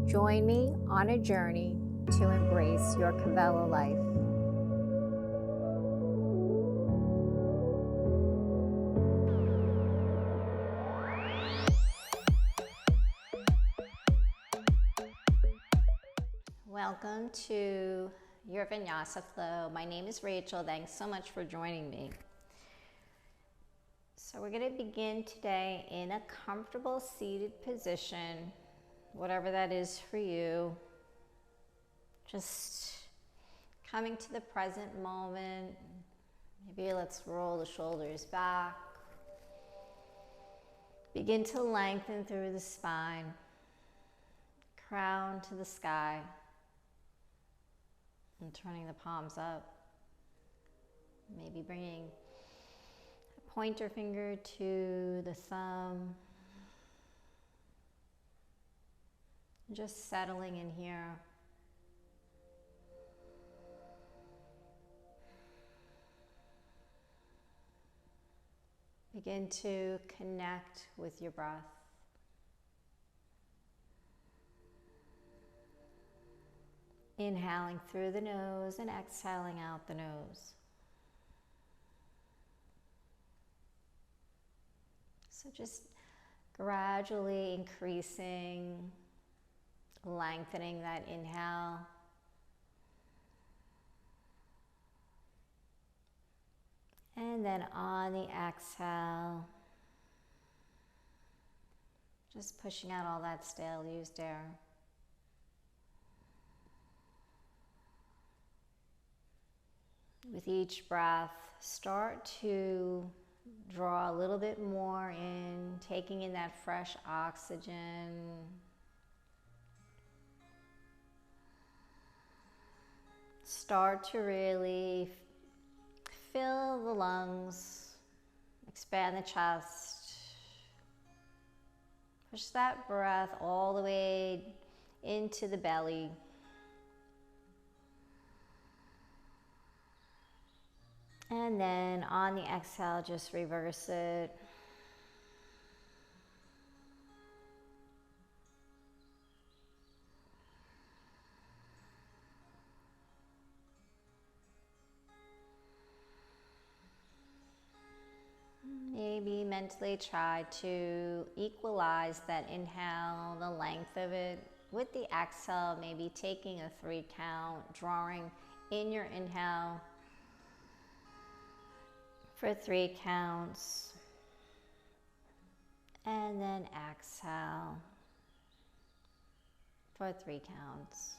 Join me on a journey to embrace your Kavela life. Welcome to your Vinyasa flow. My name is Rachel. Thanks so much for joining me. So we're going to begin today in a comfortable seated position, whatever that is for you. Just coming to the present moment. Maybe let's roll the shoulders back. Begin to lengthen through the spine. Crown to the sky. And turning the palms up. Maybe bringing a pointer finger to the thumb. Just settling in here. Begin to connect with your breath. Inhaling through the nose and exhaling out the nose. So just gradually increasing, lengthening that inhale. And then on the exhale, just pushing out all that stale used air. With each breath, start to draw a little bit more in, taking in that fresh oxygen. Start to really fill the lungs, expand the chest. Push that breath all the way into the belly. And then on the exhale, just reverse it. Maybe mentally try to equalize that inhale, the length of it. With the exhale, maybe taking a 3 count, drawing in your inhale for 3 counts, and then exhale for 3 counts.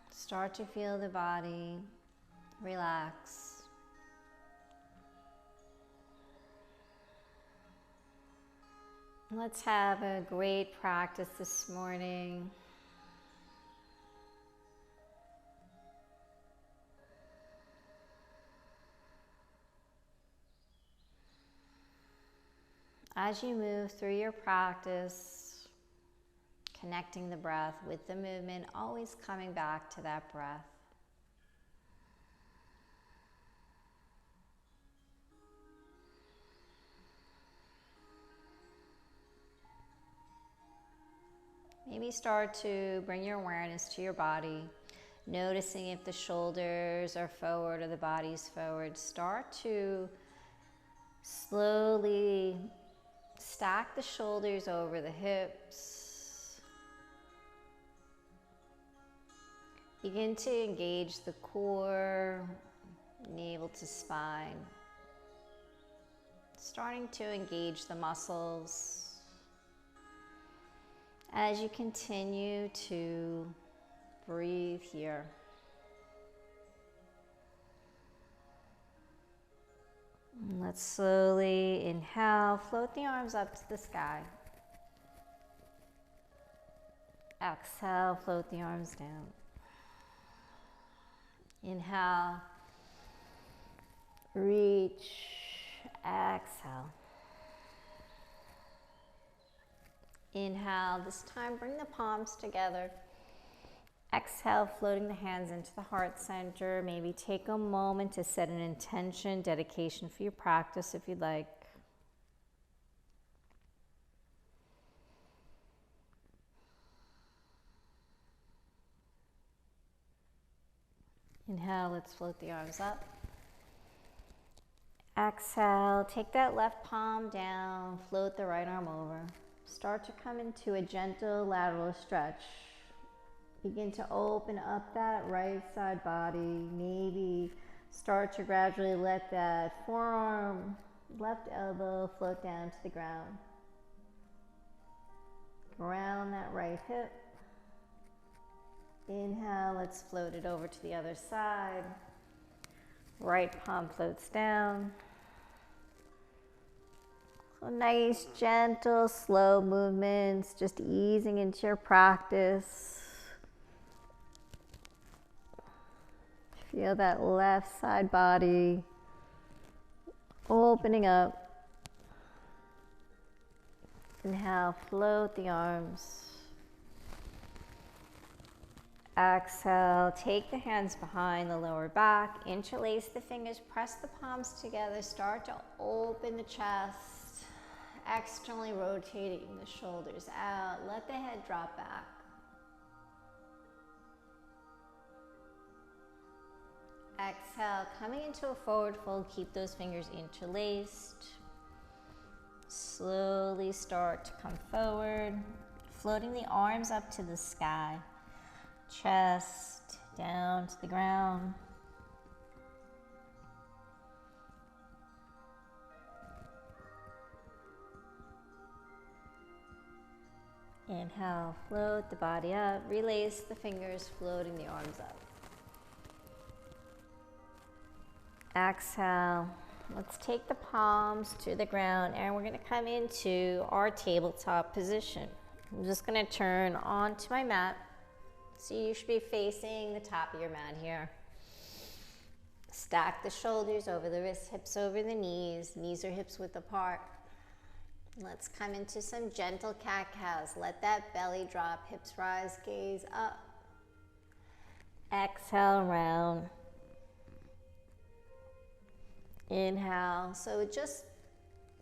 Start to feel the body relax. Let's have a great practice this morning. As you move through your practice, connecting the breath with the movement, always coming back to that breath. Maybe start to bring your awareness to your body, noticing if the shoulders are forward or the body's forward. Start to slowly stack the shoulders over the hips. Begin to engage the core, navel to spine. Starting to engage the muscles. As you continue to breathe here. Let's slowly inhale, float the arms up to the sky. Exhale, float the arms down. Inhale, Reach, exhale. Inhale, this time bring the palms together. Exhale, floating the hands into the heart center. Maybe take a moment to set an intention, dedication for your practice if you'd like. Inhale, let's float the arms up. Exhale, take that left palm down, float the right arm over. Start to come into a gentle lateral stretch. Begin to open up that right side body. Maybe start to gradually let that forearm, left elbow float down to the ground. Ground that right hip. Inhale, let's float it over to the other side. Right palm floats down. So nice, gentle, slow movements, just easing into your practice. Feel that left side body opening up. Inhale, float the arms. Exhale, take the hands behind the lower back, interlace the fingers, press the palms together, start to open the chest, externally rotating the shoulders out, let the head drop back. Exhale, coming into a forward fold, keep those fingers interlaced. Slowly start to come forward, floating the arms up to the sky. Chest down to the ground. Inhale, float the body up, relace the fingers, floating the arms up. Exhale, let's take the palms to the ground and we're gonna come into our tabletop position. I'm just gonna turn onto my mat. So you should be facing the top of your mat here. Stack the shoulders over the wrists, hips over the knees or hips width apart. Let's come into some gentle cat-cows. Let that belly drop, hips rise, gaze up. Exhale, round. Inhale, so just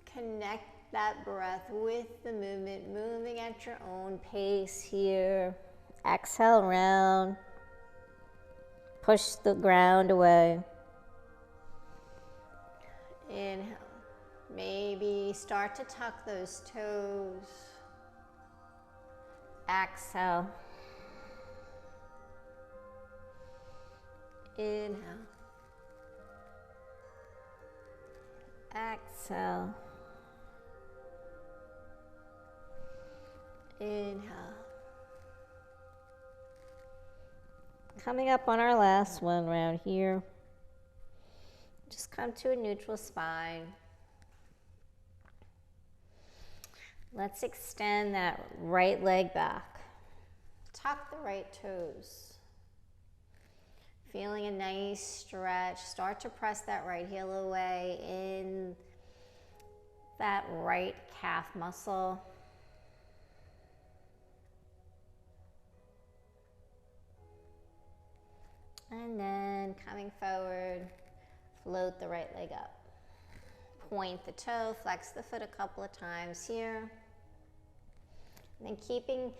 connect that breath with the movement, moving at your own pace here. Exhale, round. Push the ground away. Inhale. Maybe start to tuck those toes. Exhale. Inhale. Exhale. Inhale. Coming up on our last one round here. Just come to a neutral spine. Let's extend that right leg back. Tuck the right toes. Feeling a nice stretch. Start to press that right heel away in that right calf muscle. And then coming forward, float the right leg up. Point the toe, flex the foot a couple of times here. And then keeping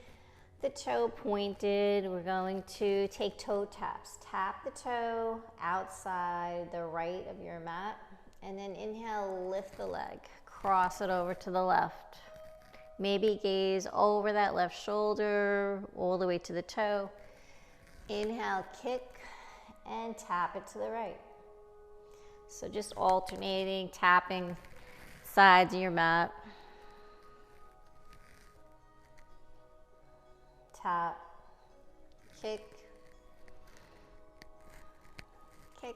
the toe pointed, we're going to take toe taps. Tap the toe outside the right of your mat. And then inhale, lift the leg. Cross it over to the left. Maybe gaze over that left shoulder, all the way to the toe. Inhale, kick, and tap it to the right. So just alternating, tapping sides of your mat. Tap, kick, kick,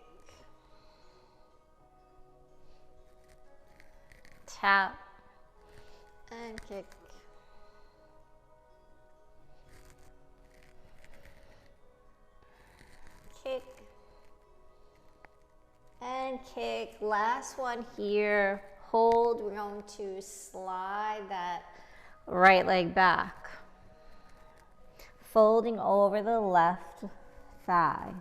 tap, and kick. Kick, and kick. Last one here. Hold. We're going to slide that right leg back. Folding over the left thigh.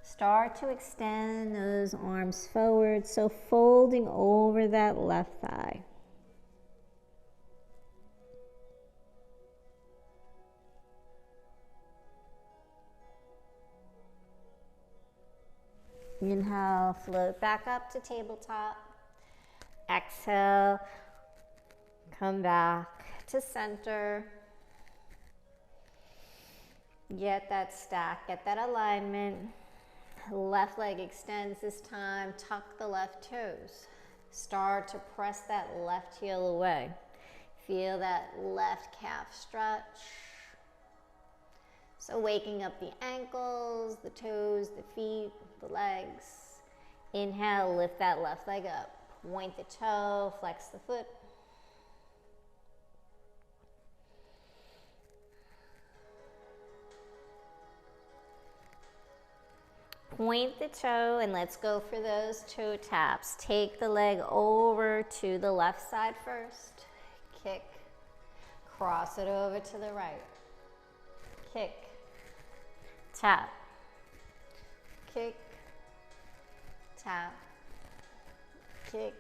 Start to extend those arms forward, so folding over that left thigh. Inhale, float back up to tabletop. Exhale, come back to center. Get that stack, get that alignment. Left leg extends this time. Tuck the left toes. Start to press that left heel away. Feel that left calf stretch. So waking up the ankles, the toes, the feet, the legs. Inhale, lift that left leg up. Point the toe, flex the foot. Point the toe, and let's go for those toe taps. Take the leg over to the left side first. Kick. Cross it over to the right. Kick. Tap. Kick. Tap. Kick.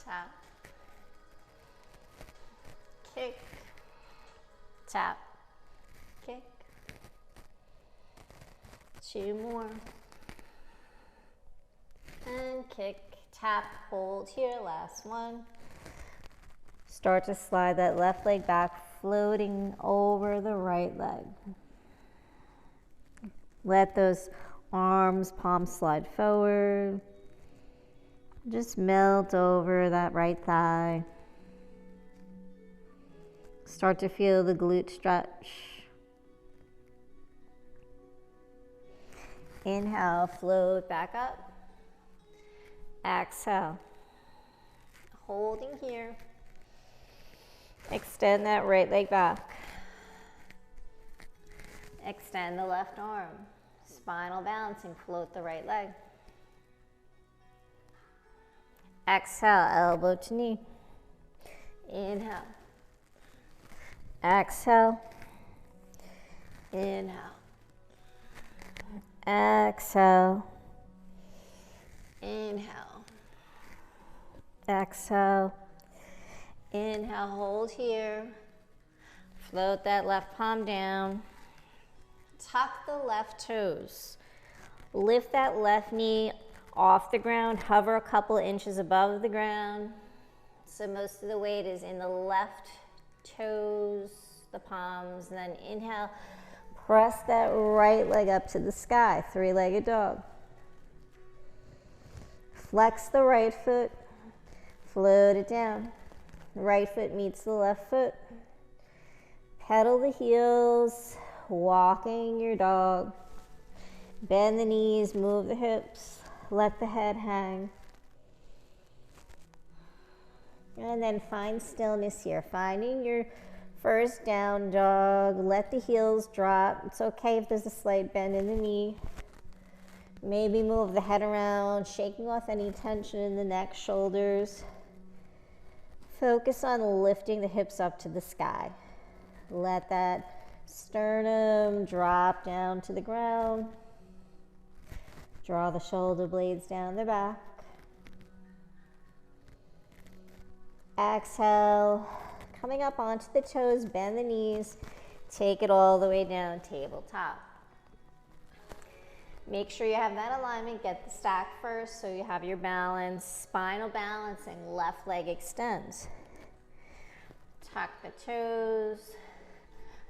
Tap. Kick. Tap. Kick. Two more. And kick, tap, hold here, last one. Start to slide that left leg back, floating over the right leg. Let those arms, palms slide forward. Just melt over that right thigh. Start to feel the glute stretch. Inhale, float back up. Exhale. Holding here. Extend that right leg back. Extend the left arm. Spinal balancing, float the right leg. Exhale, elbow to knee. Inhale. Exhale. Inhale. Exhale. Inhale. Exhale. Inhale, hold here. Float that left palm down. Tuck the left toes. Lift that left knee off the ground. Hover a couple inches above the ground. So most of the weight is in the left toes, the palms. And then inhale. Press that right leg up to the sky, three-legged dog. Flex the right foot, float it down. Right foot meets the left foot. Pedal the heels, walking your dog. Bend the knees, move the hips, let the head hang. And then find stillness here, finding your first down dog. Let the heels drop. It's okay if there's a slight bend in the knee. Maybe move the head around, shaking off any tension in the neck, shoulders. Focus on lifting the hips up to the sky. Let that sternum drop down to the ground. Draw the shoulder blades down the back. Exhale. Coming up onto the toes, bend the knees, take it all the way down, tabletop. Make sure you have that alignment, get the stack first so you have your balance. Spinal balancing, left leg extends. Tuck the toes,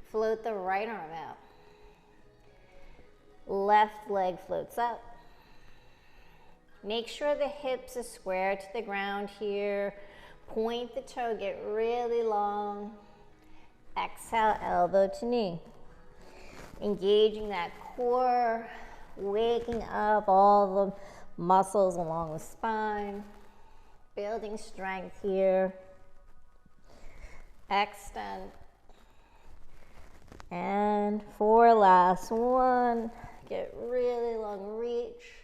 float the right arm out. Left leg floats up. Make sure the hips are square to the ground here. Point the toe, get really long. Exhale, elbow to knee. Engaging that core, waking up all the muscles along the spine. Building strength here. Extend. And for last one, get really long reach.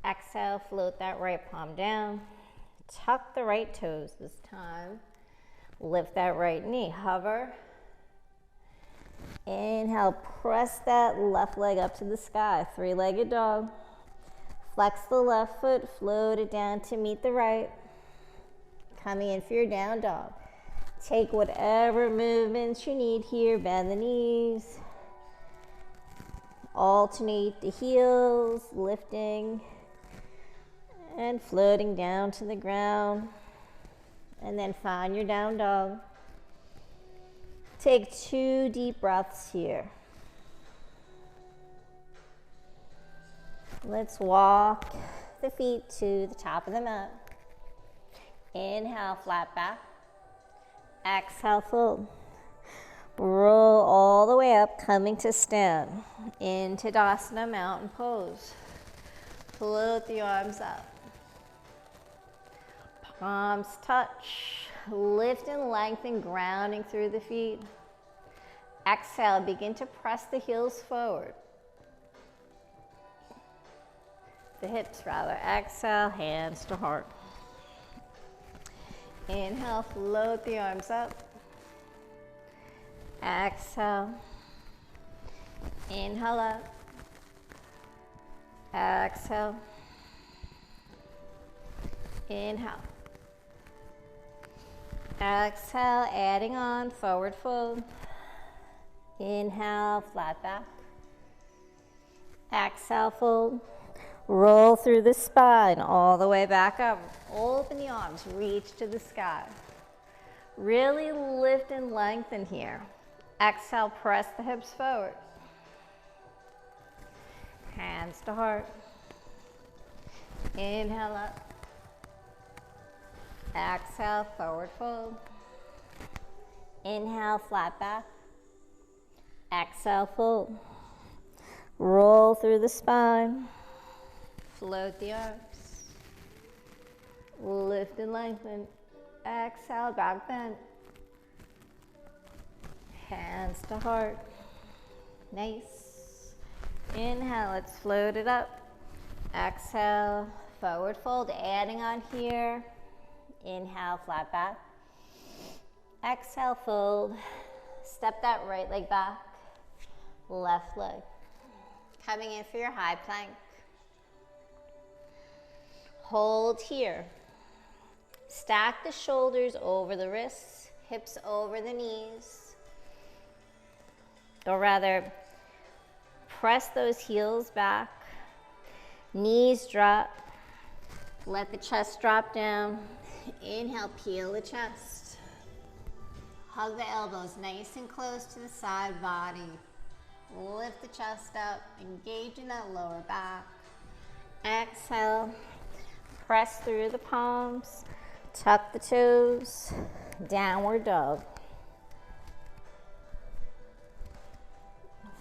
Exhale, float that right palm down. Tuck the right toes this time. Lift that right knee, hover. Inhale, press that left leg up to the sky, three-legged dog. Flex the left foot, float it down to meet the right. Coming in for your down dog. Take whatever movements you need here, bend the knees. Alternate the heels, lifting and floating down to the ground. And then find your down dog. Take 2 deep breaths here. Let's walk the feet to the top of the mat. Inhale, flat back. Exhale, fold. Roll all the way up, coming to stand. Into Tadasana, mountain pose. Float the arms up. Palms touch. Lift and lengthen, grounding through the feet. Exhale, begin to press the heels forward. The hips rather. Exhale, hands to heart. Inhale, float the arms up. Exhale. Inhale up. Exhale. Inhale. Exhale, adding on, forward fold. Inhale, flat back. Exhale, fold. Roll through the spine all the way back up. Open the arms, reach to the sky. Really lift and lengthen here. Exhale, press the hips forward. Hands to heart. Inhale up. Exhale, forward fold. Inhale, flat back. Exhale, fold. Roll through the spine. Float the arms. Lift and lengthen. Exhale, back bend. Hands to heart. Nice. Inhale, let's float it up. Exhale, forward fold, adding on here. Inhale, flat back. Exhale, fold. Step that right leg back. Left leg. Coming in for your high plank. Hold here. Stack the shoulders over the wrists, hips over the knees. Or rather, press those heels back. Knees drop. Let the chest drop down. Inhale, peel the chest. Hug the elbows nice and close to the side body. Lift the chest up, engage in that lower back. Exhale, press through the palms, tuck the toes, downward dog.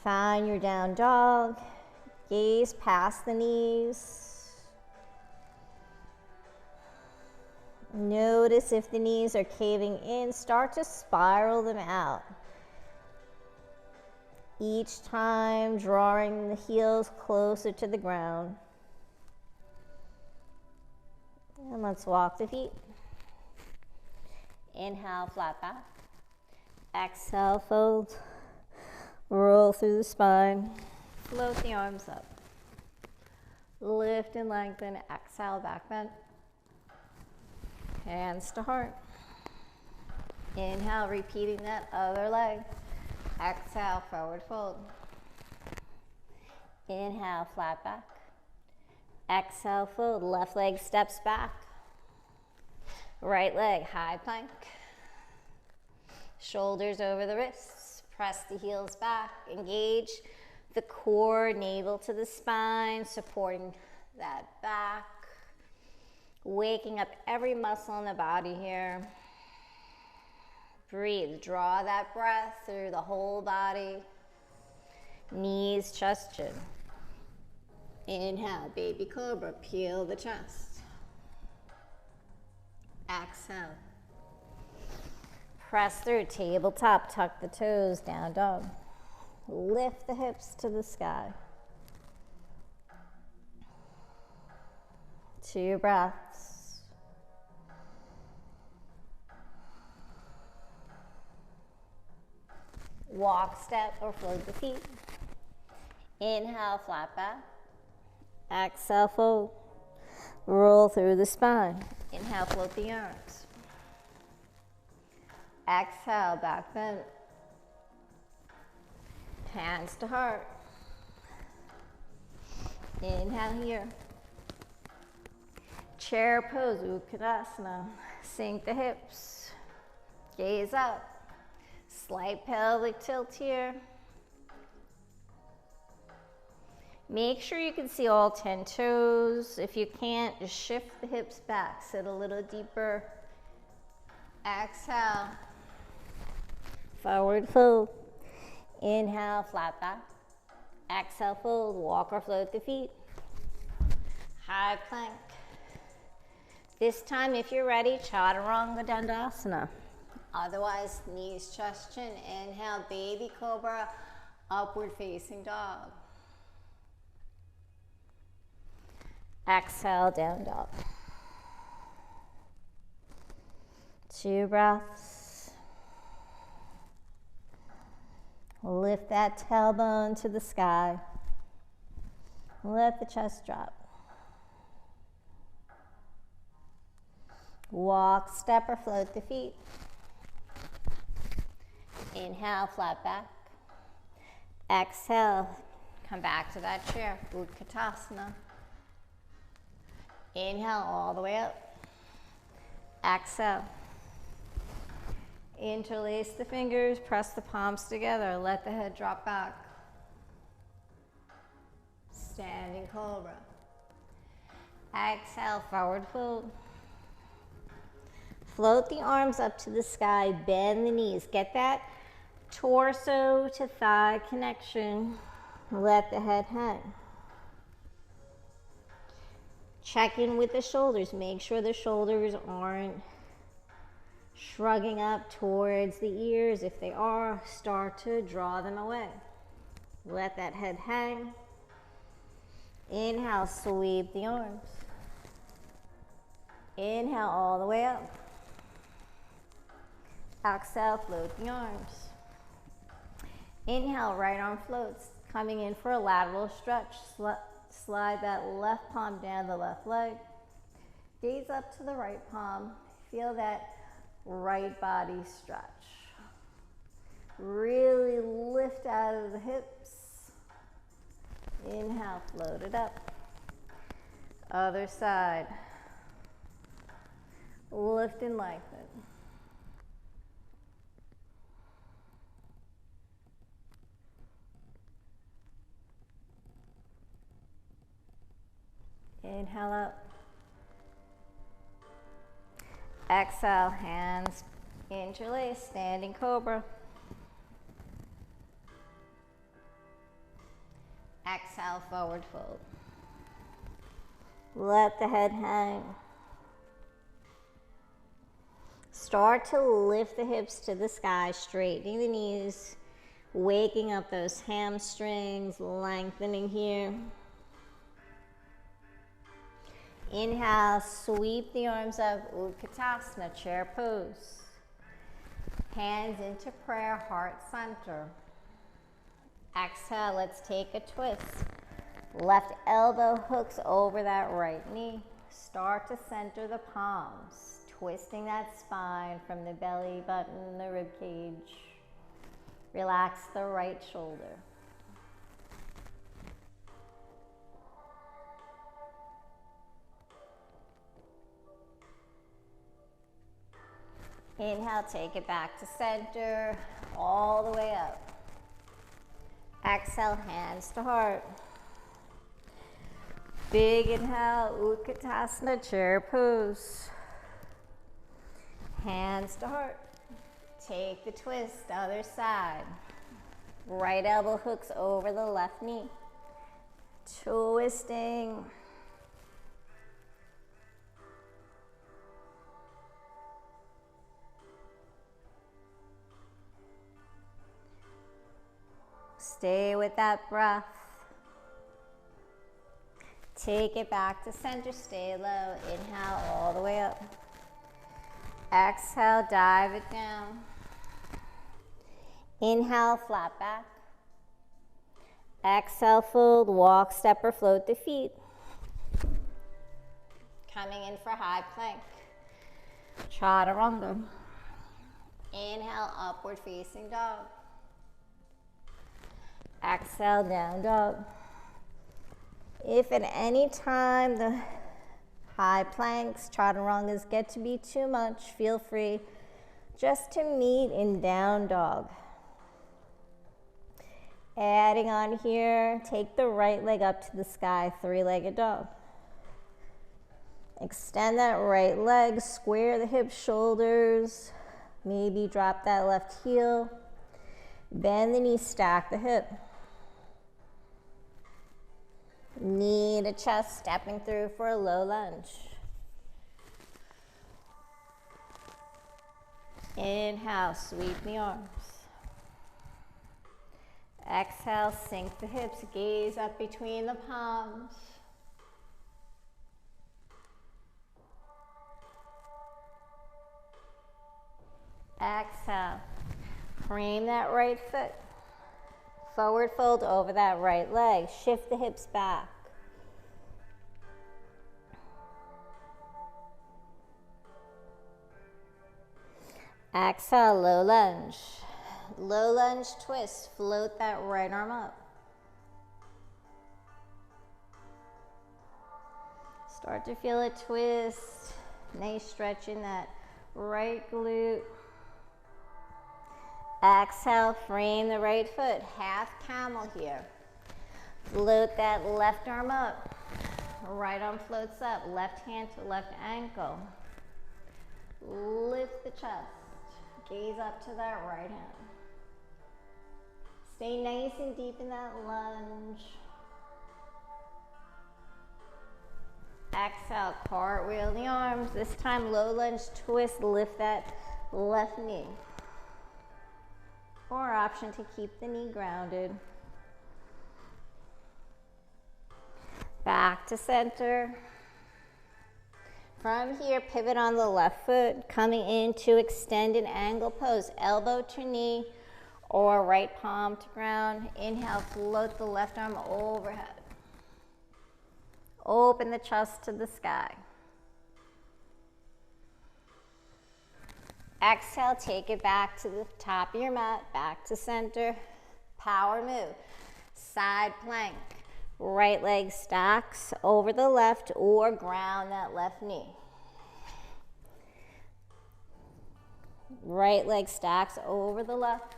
Find your down dog, gaze past the knees. Notice if the knees are caving in, start to spiral them out. Each time drawing the heels closer to the ground. And let's walk the feet. Inhale, flat back. Exhale, fold. Roll through the spine. Float the arms up. Lift and lengthen. Exhale, back bend. Hands to heart. Inhale, repeating that other leg. Exhale, forward fold. Inhale, flat back. Exhale, fold. Left leg steps back. Right leg, high plank. Shoulders over the wrists. Press the heels back. Engage the core, navel to the spine, supporting that back. Waking up every muscle in the body here. Breathe, draw that breath through the whole body. Knees, chest, chin. Inhale, baby cobra, peel the chest. Exhale. Press through, tabletop, tuck the toes, down dog. Lift the hips to the sky. 2 breaths. Walk, step, or float the feet. Inhale, flat back. Exhale, fold. Roll through the spine. Inhale, float the arms. Exhale, back bend. Hands to heart. Inhale here. Chair pose, Uttanasana. Sink the hips. Gaze up. Slight pelvic tilt here. Make sure you can see all 10 toes. If you can't, just shift the hips back. Sit a little deeper. Exhale. Forward fold. Inhale, flat back. Exhale, fold. Walk or float the feet. High plank. This time, if you're ready, Chaturanga Dandasana. Otherwise, knees, chest, chin. Inhale, baby cobra, upward facing dog. Exhale, down dog. 2 breaths. Lift that tailbone to the sky. Let the chest drop. Walk, step, or float the feet. Inhale, flat back. Exhale, come back to that chair, Uttanasana. Inhale all the way up. Exhale. Interlace the fingers, press the palms together, let the head drop back. Standing cobra. Exhale, forward fold. Float the arms up to the sky, bend the knees. Get that torso to thigh connection. Let the head hang. Check in with the shoulders. Make sure the shoulders aren't shrugging up towards the ears. If they are, start to draw them away. Let that head hang. Inhale, sweep the arms. Inhale all the way up. Exhale, float the arms. Inhale, right arm floats. Coming in for a lateral stretch. Slide that left palm down the left leg. Gaze up to the right palm. Feel that right body stretch. Really lift out of the hips. Inhale, float it up. Other side. Lift and lengthen. Inhale up. Exhale, hands interlace, standing cobra. Exhale, forward fold. Let the head hang. Start to lift the hips to the sky, straightening the knees, waking up those hamstrings, lengthening here. Inhale, sweep the arms up, Uttanasana, chair pose. Hands into prayer, heart center. Exhale, let's take a twist. Left elbow hooks over that right knee. Start to center the palms, twisting that spine from the belly button, the rib cage. Relax the right shoulder. Inhale, take it back to center, all the way up. Exhale, hands to heart. Big inhale, Uttanasana, chair pose. Hands to heart. Take the twist, other side. Right elbow hooks over the left knee. Twisting. Stay with that breath. Take it back to center, stay low. Inhale all the way up. Exhale, dive it down. Inhale, flat back. Exhale, fold, walk, step, or float the feet. Coming in for high plank. Chaturanga. Inhale, upward facing dog. Exhale, down dog. If at any time the high planks, chaturangas get to be too much, feel free just to meet in down dog. Adding on here, take the right leg up to the sky, three-legged dog. Extend that right leg, square the hips, shoulders, maybe drop that left heel. Bend the knee, stack the hip. Knee to chest, stepping through for a low lunge. Inhale, sweep the arms. Exhale, sink the hips, gaze up between the palms. Exhale, frame that right foot. Forward fold over that right leg. Shift the hips back. Exhale, low lunge. Low lunge twist. Float that right arm up. Start to feel a twist. Nice stretch in that right glute. Exhale, frame the right foot. Half camel here. Float that left arm up. Right arm floats up. Left hand to left ankle. Lift the chest. Gaze up to that right hand. Stay nice and deep in that lunge. Exhale, cartwheel the arms. This time, low lunge twist. Lift that left knee. Or option to keep the knee grounded. Back to center. From here, pivot on the left foot, coming into extended angle pose. Elbow to knee or right palm to ground. Inhale, float the left arm overhead. Open the chest to the sky. Exhale, take it back to the top of your mat, back to center. Power move. Side plank. Right leg stacks over the left or ground that left knee. Right leg stacks over the left.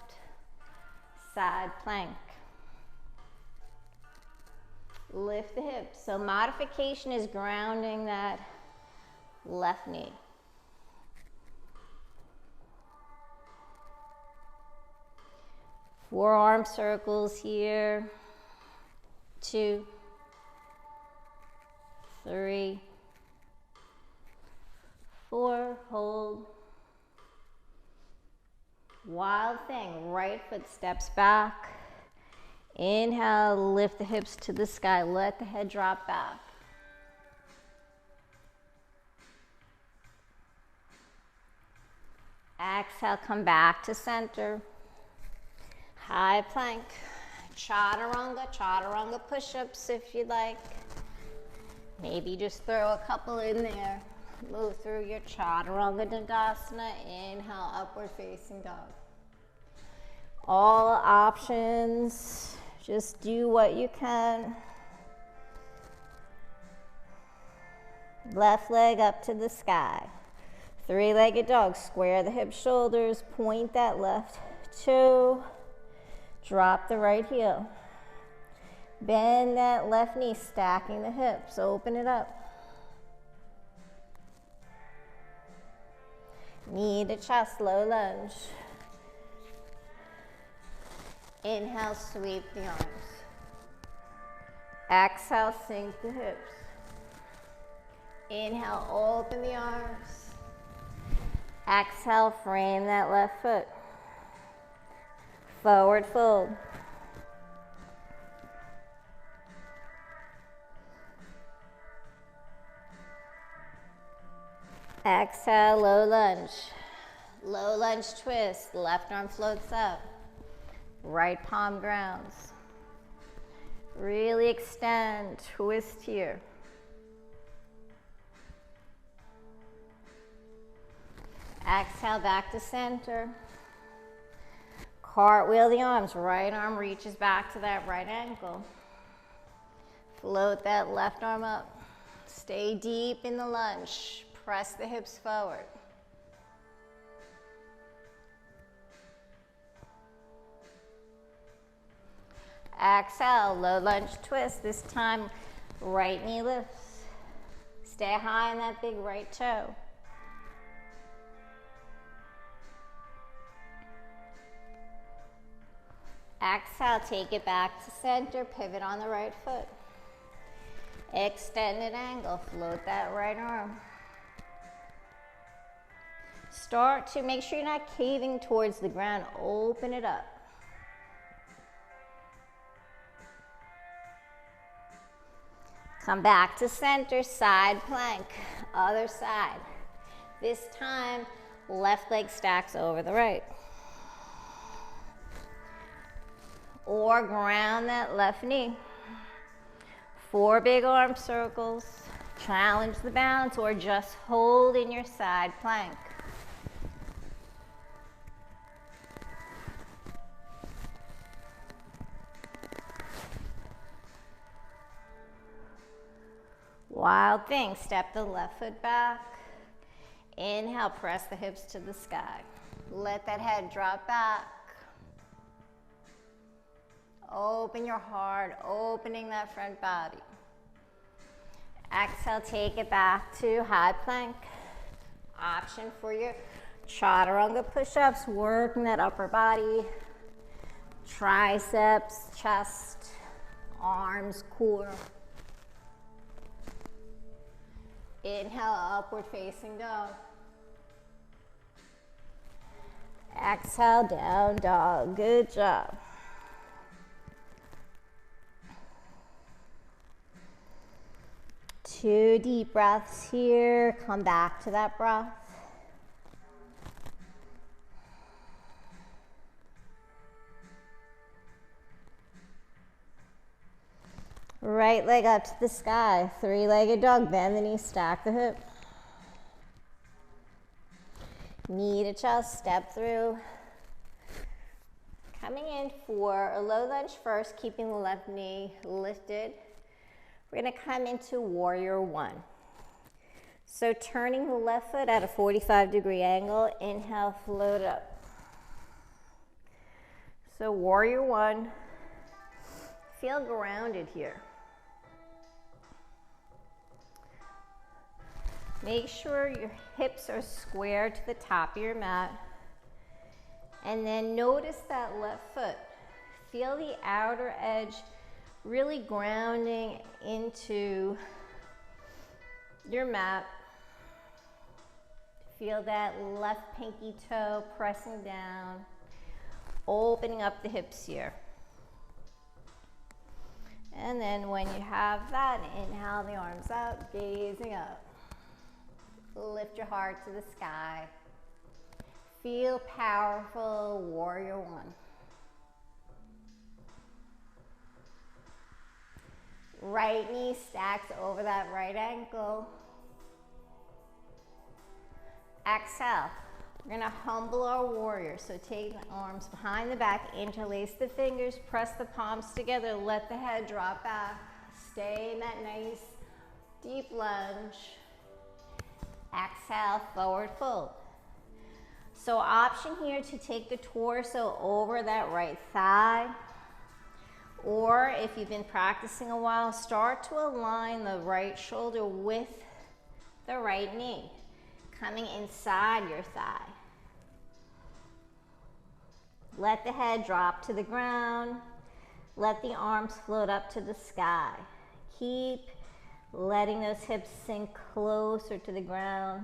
Side plank. Lift the hips. So modification is grounding that left knee. Forearm circles here. 2, 3, 4, hold. Wild thing, right foot steps back. Inhale, lift the hips to the sky, let the head drop back. Exhale, come back to center. High plank. Chaturanga push-ups if you'd like. Maybe just throw a couple in there. Move through your chaturanga dandasana. Inhale, upward facing dog. All options. Just do what you can. Left leg up to the sky. Three-legged dog. Square the hips, shoulders. Point that left toe. Drop the right heel. Bend that left knee, stacking the hips. Open it up. Knee to chest, low lunge. Inhale, sweep the arms. Exhale, sink the hips. Inhale, open the arms. Exhale, frame that left foot. Forward fold. Exhale, low lunge. Low lunge twist, left arm floats up. Right palm grounds. Really extend, twist here. Exhale, back to center. Cartwheel the arms, right arm reaches back to that right ankle. Float that left arm up. Stay deep in the lunge. Press the hips forward. Exhale, low lunge twist. This time, right knee lifts. Stay high on that big right toe. Exhale, take it back to center, pivot on the right foot. Extended angle, float that right arm. Start to make sure you're not caving towards the ground, open it up. Come back to center, side plank, other side. This time, left leg stacks over the right. Or ground that left knee. 4 big arm circles. Challenge the balance or just hold in your side plank. Wild thing, step the left foot back. Inhale, press the hips to the sky. Let that head drop back. Open your heart, opening that front body. Exhale, take it back to high plank. Option for your chaturanga push-ups, working that upper body, triceps, chest, arms, core. Inhale, upward facing dog. Exhale, down dog. Good job. Two deep breaths here. Come back to that breath. Right leg up to the sky. 3-legged dog. Bend the knee, stack the hip. Knee to chest, step through. Coming in for a low lunge first, keeping the left knee lifted. We're going to come into warrior one. So turning the left foot at a 45-degree angle, inhale, float up. So warrior one, feel grounded here. Make sure your hips are square to the top of your mat. And then notice that left foot. Feel the outer edge really grounding into your mat. Feel that left pinky toe pressing down, opening up the hips here. And then when you have that, inhale the arms up, gazing up. Lift your heart to the sky. Feel powerful, warrior one. Right knee stacks over that right ankle. Exhale. We're going to humble our warrior. So take the arms behind the back, interlace the fingers, press the palms together, let the head drop back. Stay in that nice deep lunge. Exhale, forward fold. So option here to take the torso over that right thigh. Or if you've been practicing a while, start to align the right shoulder with the right knee, coming inside your thigh. Let the head drop to the ground. Let the arms float up to the sky. Keep letting those hips sink closer to the ground.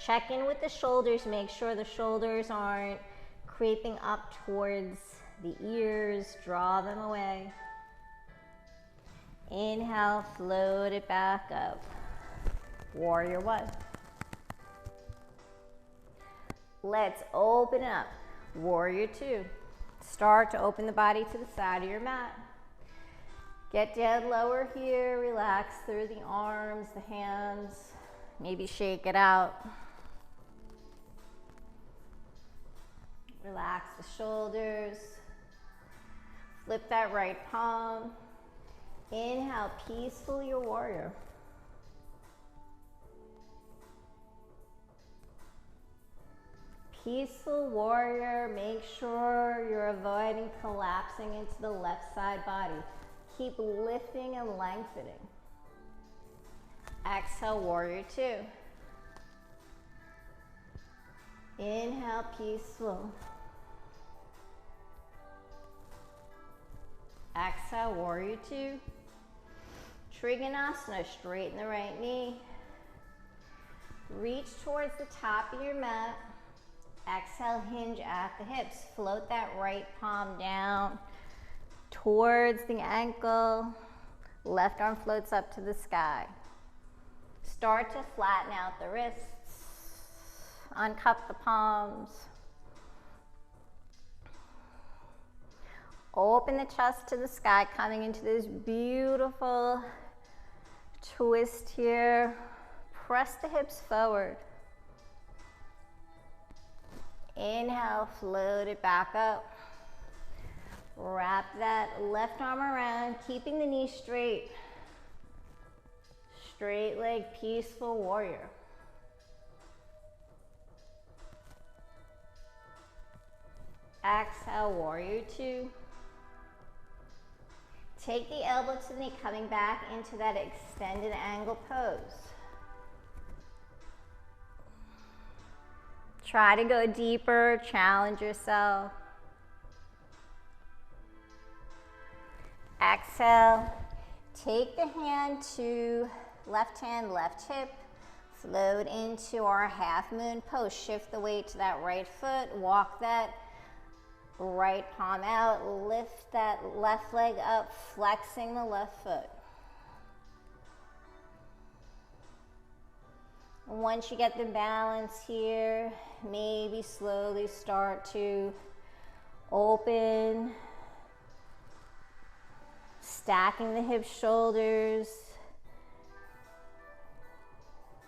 Check in with the shoulders. Make sure the shoulders aren't creeping up towards the ears. Draw them away. Inhale, float it back up. Warrior one. Let's open up. Warrior two. Start to open the body to the side of your mat. Get down lower here. Relax through the arms, the hands. Maybe shake it out. Relax the shoulders. Flip that right palm. Inhale, peaceful your warrior. Peaceful warrior, make sure you're avoiding collapsing into the left side body. Keep lifting and lengthening. Exhale, warrior two. Inhale, peaceful. Exhale, warrior two. Trikonasana, straighten the right knee. Reach towards the top of your mat. Exhale, hinge at the hips. Float that right palm down towards the ankle. Left arm floats up to the sky. Start to flatten out the wrists. Uncup the palms. Open the chest to the sky, coming into this beautiful twist here. Press the hips forward. Inhale, float it back up. Wrap that left arm around, keeping the knee straight. Straight leg, peaceful warrior. Exhale, warrior two. Take the elbow to the knee, coming back into that extended angle pose. Try to go deeper, challenge yourself. Exhale, take the hand to left hand, left hip. Float into our half moon pose. Shift the weight to that right foot. Walk that right palm out. Lift that left leg up, flexing the left foot. Once you get the balance here, maybe slowly start to open, stacking the hips, shoulders.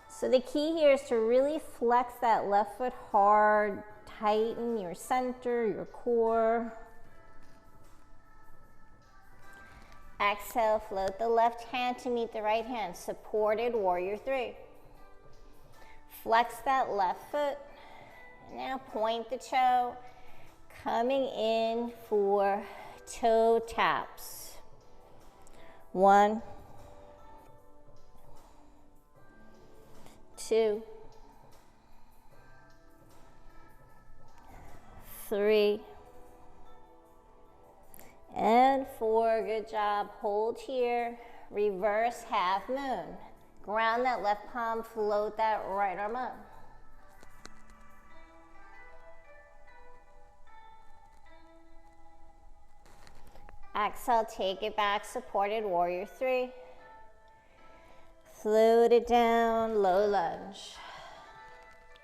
So the key here is to really flex that left foot hard, tighten your center, your core. Exhale, float the left hand to meet the right hand. Supported warrior three. Flex that left foot. Now point the toe, coming in for toe taps. 1, 2, 3, and 4. Good job. Hold here. Reverse half moon. Ground that left palm, float that right arm up. Exhale, take it back, supported warrior three. Float it down, low lunge.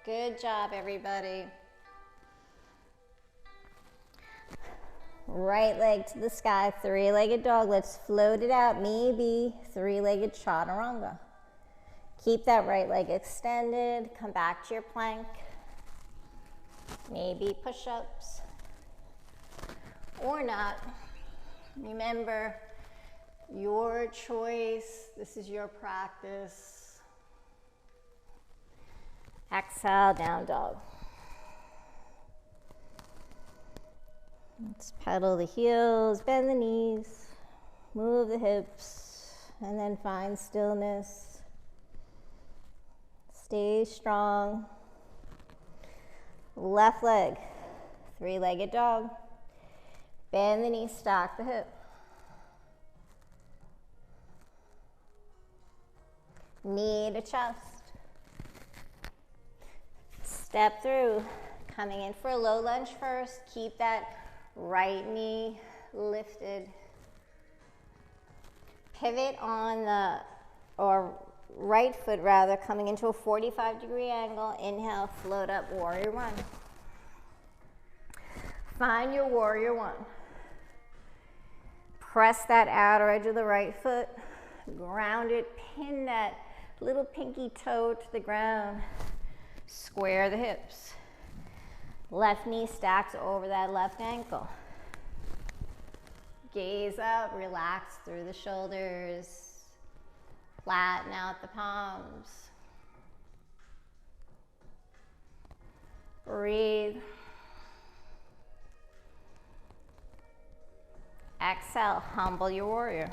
Good job, everybody. Right leg to the sky, three-legged dog. Let's float it out, maybe three-legged chaturanga. Keep that right leg extended. Come back to your plank. Maybe push-ups or not. Remember, your choice. This is your practice. Exhale, down dog. Let's pedal the heels, bend the knees, move the hips, and then find stillness. Stay strong. Left leg, three-legged dog. Bend the knee, stack the hip. Knee to chest. Step through, coming in for a low lunge first. Keep that right knee lifted. Pivot on the, or right foot rather, coming into a 45-degree angle. Inhale, float up, warrior one. Find your warrior one. Press that outer edge of the right foot. Ground it, pin that little pinky toe to the ground. Square the hips. Left knee stacks over that left ankle. Gaze up, relax through the shoulders. Flatten out the palms. Breathe. Exhale, humble your warrior.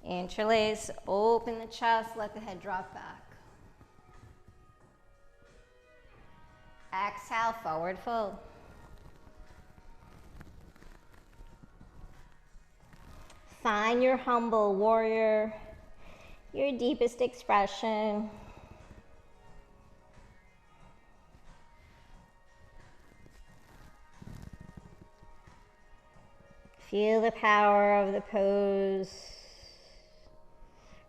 Interlace, open the chest, let the head drop back. Exhale, forward fold. Find your humble warrior, your deepest expression. Feel the power of the pose.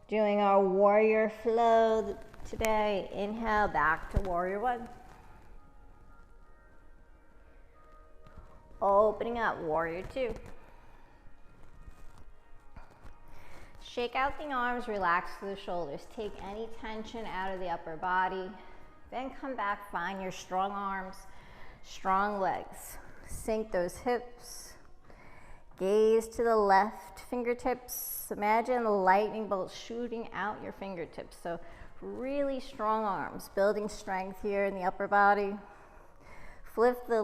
Doing our warrior flow today. Inhale, back to warrior one. Opening up, warrior two. Shake out the arms, relax through the shoulders. Take any tension out of the upper body. Then come back, find your strong arms, strong legs. Sink those hips. Gaze to the left fingertips. Imagine a lightning bolt shooting out your fingertips. So really strong arms, building strength here in the upper body. Flip the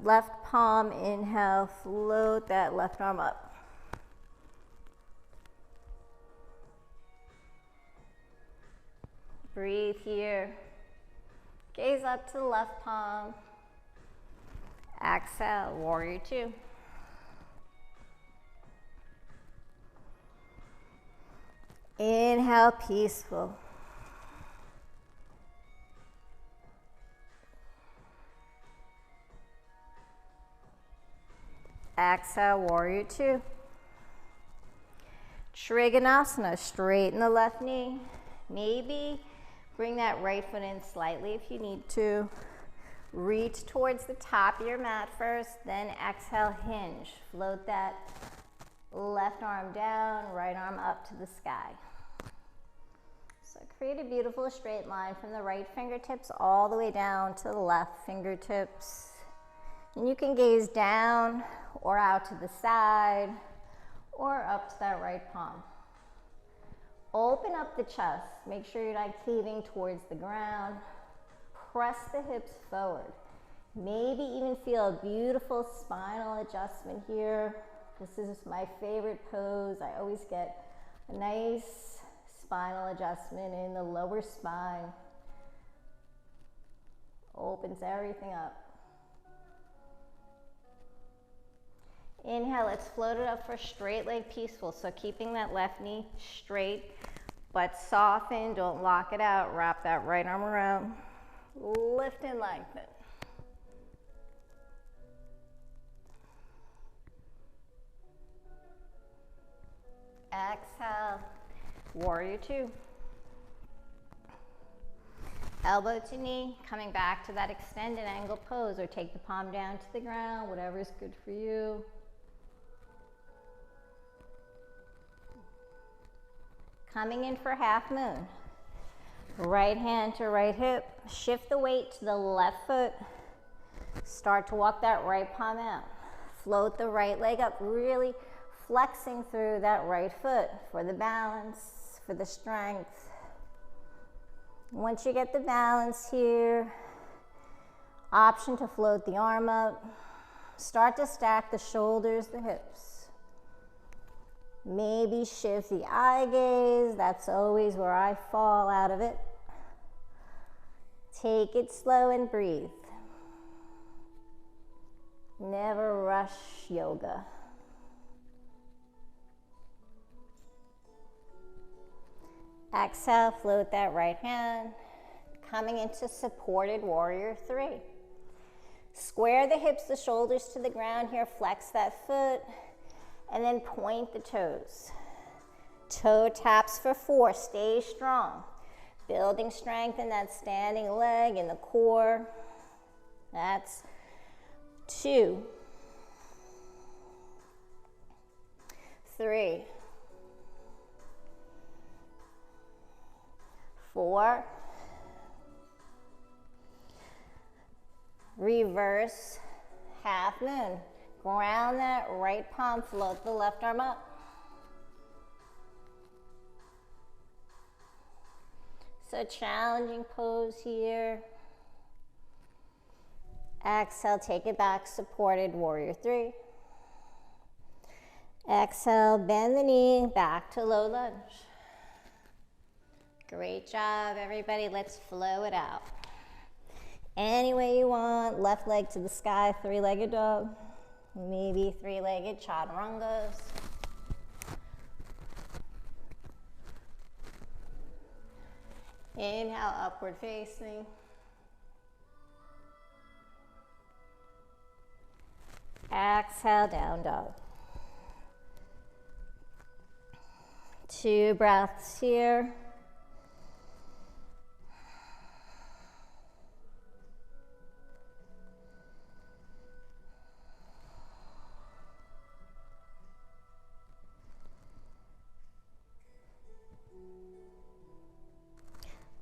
left palm, inhale, float that left arm up. Breathe here. Gaze up to the left palm. Exhale, warrior two. Inhale, peaceful. Exhale, warrior two. Trikonasana, straighten the left knee. Maybe bring that right foot in slightly if you need to. Reach towards the top of your mat first, then exhale, hinge. Float that left arm down, right arm up to the sky. So create a beautiful straight line from the right fingertips all the way down to the left fingertips. And you can gaze down or out to the side or up to that right palm. Open up the chest. Make sure you're not caving towards the ground. Press the hips forward. Maybe even feel a beautiful spinal adjustment here. This is my favorite pose. I always get a nice spinal adjustment in the lower spine. Opens everything up. Inhale, let's float it up for straight leg peaceful. So keeping that left knee straight, but soften, don't lock it out. Wrap that right arm around. Lift and lengthen. Exhale, warrior two. Elbow to knee, coming back to that extended angle pose, or take the palm down to the ground, whatever is good for you. Coming in for half moon. Right hand to right hip. Shift the weight to the left foot. Start to walk that right palm out. Float the right leg up, really flexing through that right foot for the balance, for the strength. Once you get the balance here, option to float the arm up. Start to stack the shoulders, the hips. Maybe shift the eye gaze. That's always where I fall out of it. Take it slow and breathe. Never rush yoga. Exhale, float that right hand. Coming into supported warrior three. Square the hips, the shoulders to the ground here. Flex that foot. And then point the toes. Toe taps for 4, stay strong. Building strength in that standing leg and the core. That's 2, 3, 4. Reverse half moon. Ground that right palm, float the left arm up. So challenging pose here. Exhale, take it back, supported warrior 3. Exhale, bend the knee, back to low lunge. Great job, everybody. Let's flow it out. Any way you want, left leg to the sky, 3-legged dog, maybe 3-legged chaturangas. Inhale, upward facing. Exhale, down dog. 2 breaths here.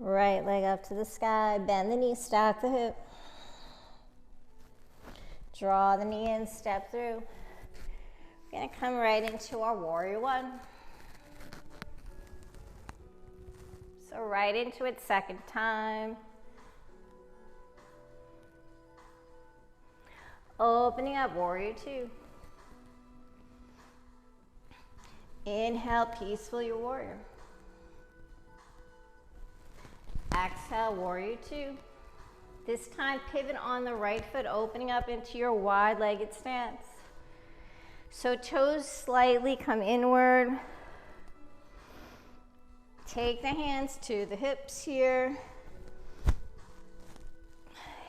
Right leg up to the sky, bend the knee, stack the hip. Draw the knee in, step through. We're gonna come right into our warrior 1. So right into it, second time. Opening up, warrior 2. Inhale, peaceful, your warrior. Exhale, warrior 2. This time, pivot on the right foot, opening up into your wide-legged stance. So toes slightly come inward. Take the hands to the hips here.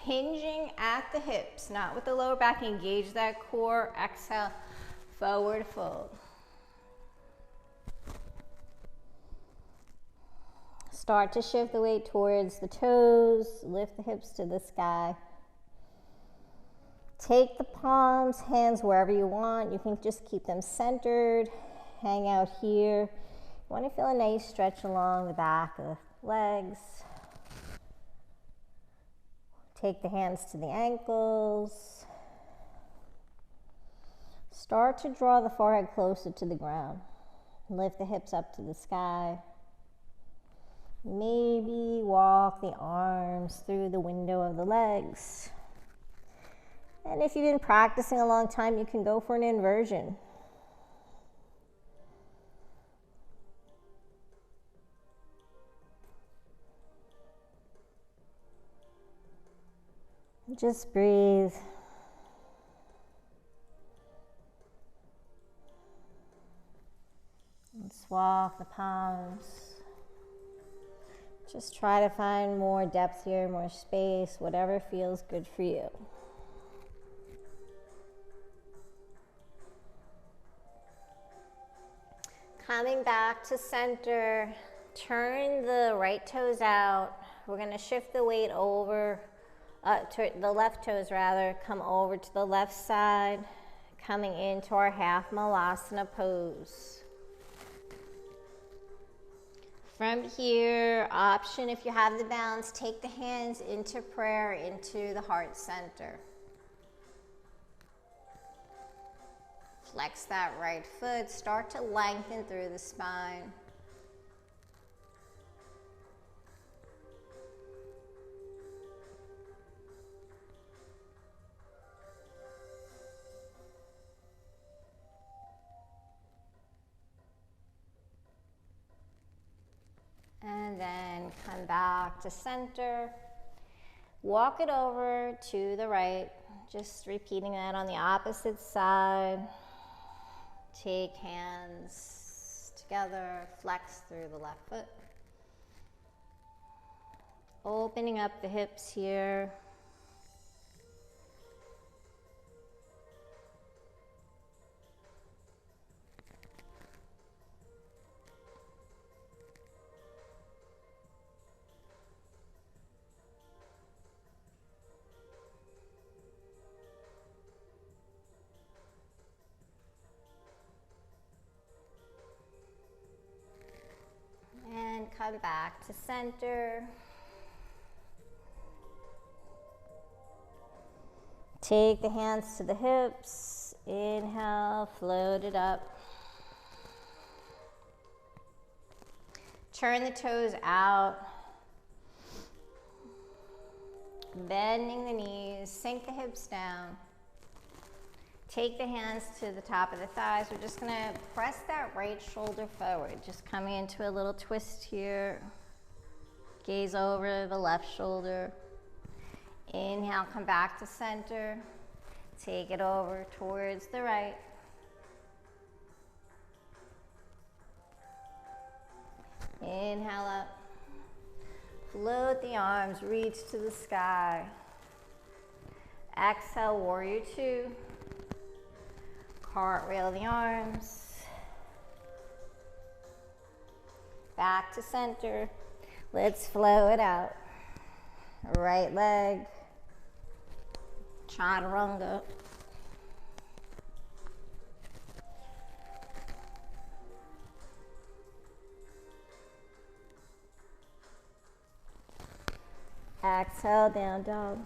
Hinging at the hips, not with the lower back. Engage that core. Exhale, forward fold. Start to shift the weight towards the toes, lift the hips to the sky. Take the palms, hands wherever you want. You can just keep them centered, hang out here. You want to feel a nice stretch along the back of the legs. Take the hands to the ankles. Start to draw the forehead closer to the ground. Lift the hips up to the sky. Maybe walk the arms through the window of the legs. And if you've been practicing a long time, you can go for an inversion. Just breathe. Let's walk the palms. Just try to find more depth here, more space, whatever feels good for you. Coming back to center, turn the right toes out. We're going to shift the weight over, to the left toes rather, come over to the left side, coming into our half malasana pose. From here, option if you have the balance, take the hands into prayer, into the heart center. Flex that right foot, start to lengthen through the spine. And then come back to center. Walk it over to the right, just repeating that on the opposite side. Take hands together, flex through the left foot. Opening up the hips here. come back to center. Take the hands to the hips. Inhale, float it up. Turn the toes out. Bending the knees, sink the hips down. Take the hands to the top of the thighs. We're just gonna press that right shoulder forward. Just coming into a little twist here. Gaze over the left shoulder. Inhale, come back to center. Take it over towards the right. Inhale up. Float the arms, reach to the sky. Exhale, warrior two. Cartwheel the arms. Back to center. Let's flow it out. Right leg. Chaturanga. Exhale, down dog.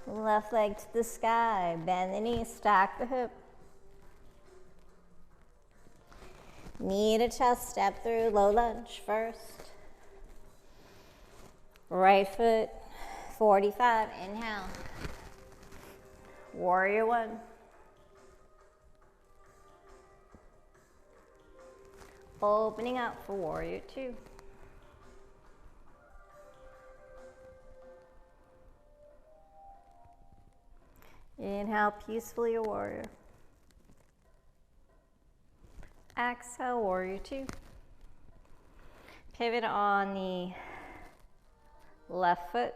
Left leg to the sky. Bend the knee, stack the hip. Knee to chest, step through, low lunge first. Right foot, 45, inhale. Warrior one. Opening up for warrior two. Inhale, peacefully a warrior. Exhale, warrior two. Pivot on the left foot.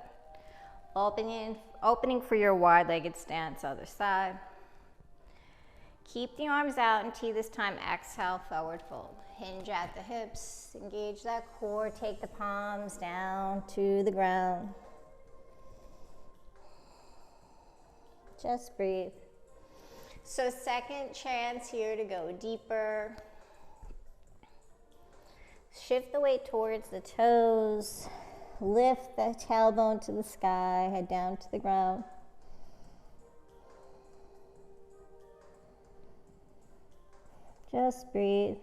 Opening for your wide-legged stance, other side. Keep the arms out and T this time. Exhale, forward fold. Hinge at the hips. Engage that core. Take the palms down to the ground. Just breathe. So second chance here to go deeper. Shift the weight towards the toes. Lift the tailbone to the sky. Head down to the ground. Just breathe.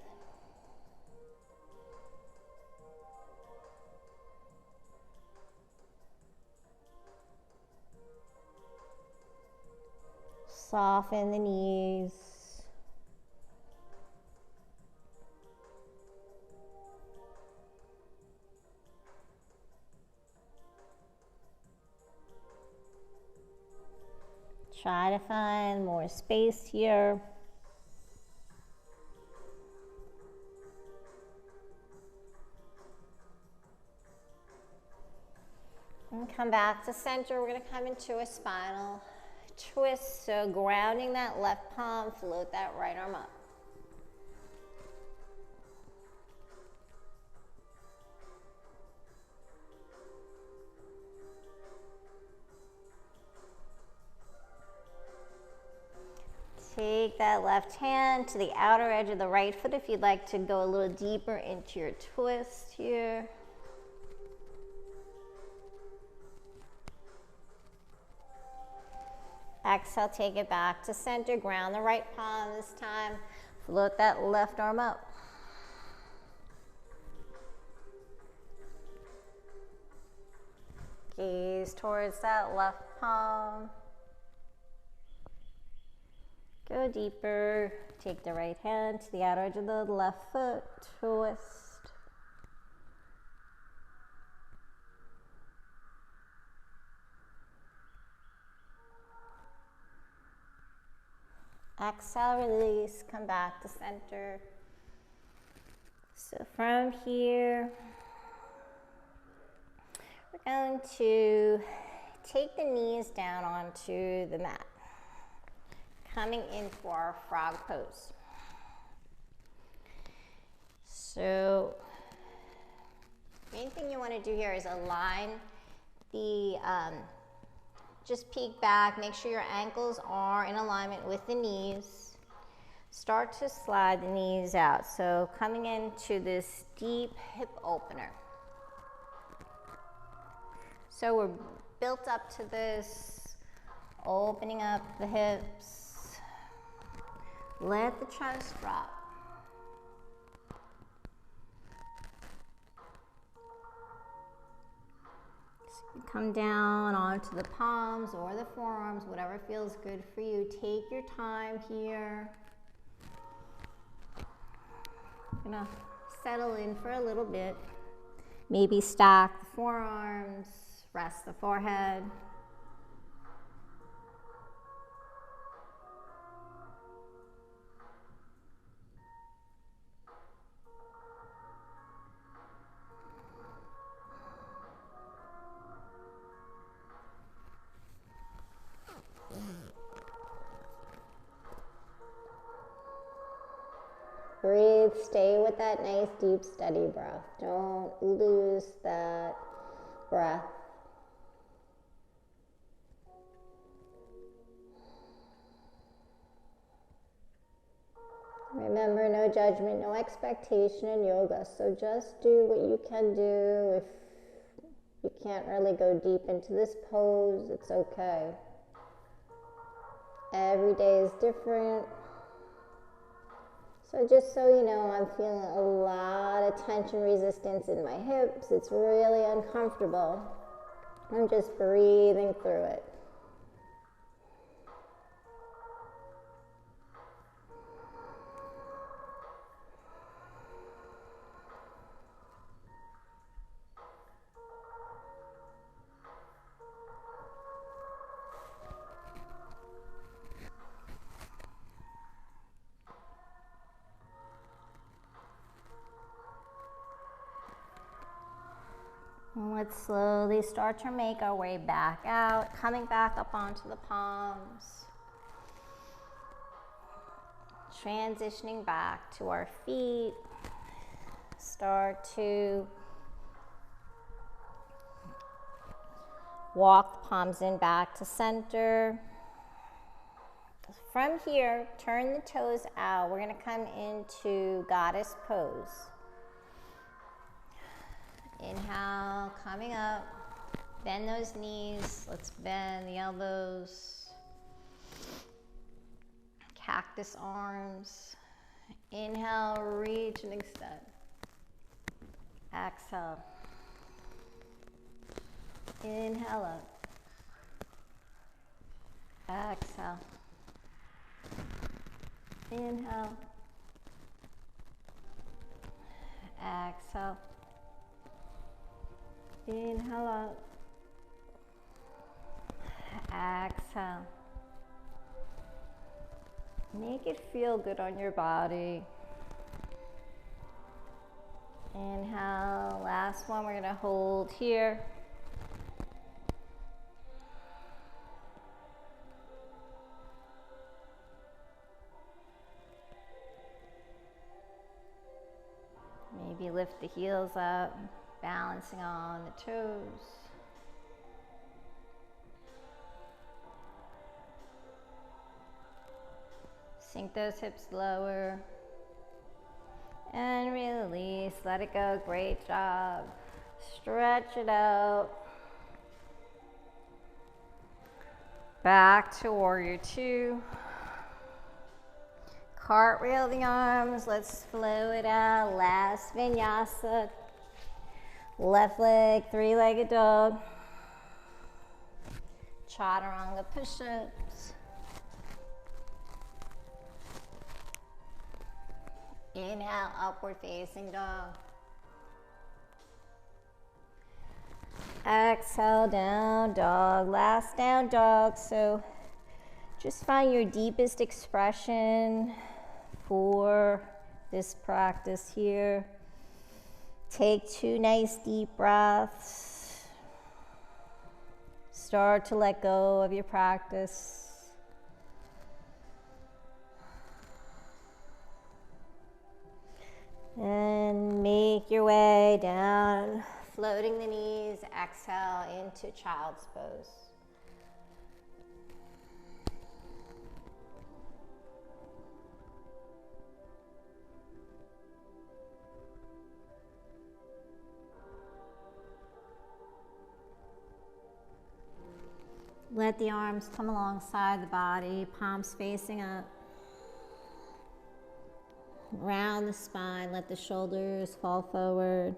Soften the knees. Try to find more space here. And come back to center. We're going to come into a spinal twist. So grounding that left palm, float that right arm up. Take that left hand to the outer edge of the right foot if you'd like to go a little deeper into your twist here. Exhale, take it back to center. Ground the right palm this time. Float that left arm up. Gaze towards that left palm. Go deeper. Take the right hand to the outer edge of the left foot. Twist. Exhale, release, come back to center. So from here, we're going to take the knees down onto the mat. Coming in for our frog pose. So, main thing you want to do here is align the, just peek back, make sure your ankles are in alignment with the knees. start to slide the knees out. So coming into this deep hip opener. So we're built up to this, opening up the hips. Let the chest drop. So come down onto the palms or the forearms, whatever feels good for you. Take your time here. I'm gonna settle in for a little bit. Maybe stack the forearms, rest the forehead. Breathe, stay with that nice, deep, steady breath. Don't lose that breath. Remember, no judgment, no expectation in yoga, so just do what you can do. If you can't really go deep into this pose, it's okay. Every day is different. So just so you know, I'm feeling a lot of tension resistance in my hips. It's really uncomfortable. I'm just breathing through it. Let's slowly start to make our way back out, coming back up onto the palms. Transitioning back to our feet. Start to walk the palms in back to center. From here, turn the toes out. We're going to come into goddess pose. Inhale, coming up, bend those knees, let's bend the elbows, cactus arms. Inhale, reach and extend. Exhale. Inhale up. Exhale. Inhale. Exhale. Inhale up. Exhale. Make it feel good on your body. Inhale. Last one, we're going to hold here. Maybe lift the heels up. Balancing on the toes. Sink those hips lower. And release. Let it go. Great job. Stretch it out. Back to warrior two. Cartwheel the arms. Let's flow it out. Last vinyasa. Left leg, three-legged dog. Chaturanga push-ups. Inhale, upward facing dog. Exhale, down dog. Last down dog. So just find your deepest expression for this practice here. Take 2 nice deep breaths. Start to let go of your practice. And make your way down, floating the knees. Exhale into child's pose. Let the arms come alongside the body, palms facing up. Round the spine, let the shoulders fall forward.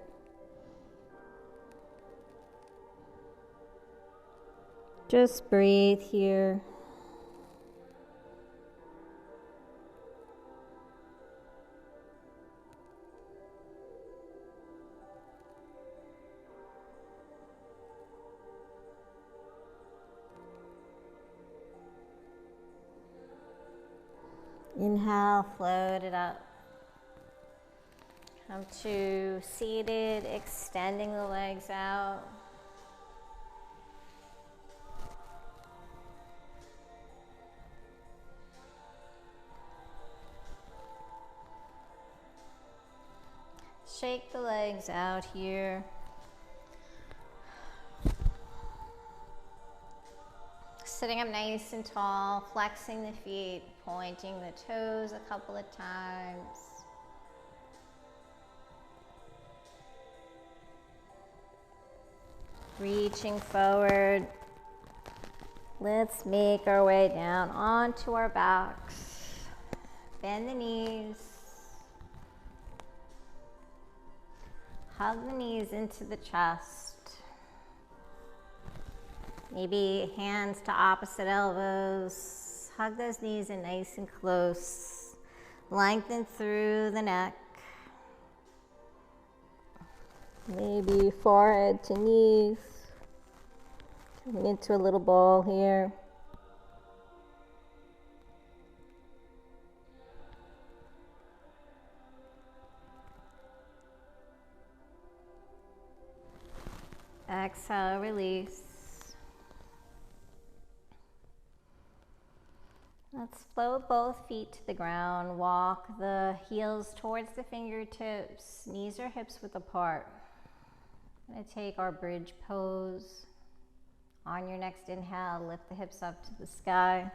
Just breathe here. Inhale, float it up. Come to seated, extending the legs out. Shake the legs out here. Sitting up nice and tall, flexing the feet, pointing the toes a couple of times. Reaching forward. Let's make our way down onto our backs. Bend the knees. Hug the knees into the chest. Maybe hands to opposite elbows. Hug those knees in nice and close. Lengthen through the neck. Maybe forehead to knees. Coming into a little ball here. Exhale, release. Let's float both feet to the ground. Walk the heels towards the fingertips. Knees or hips width apart. We're going to take our bridge pose. On your next inhale, lift the hips up to the sky.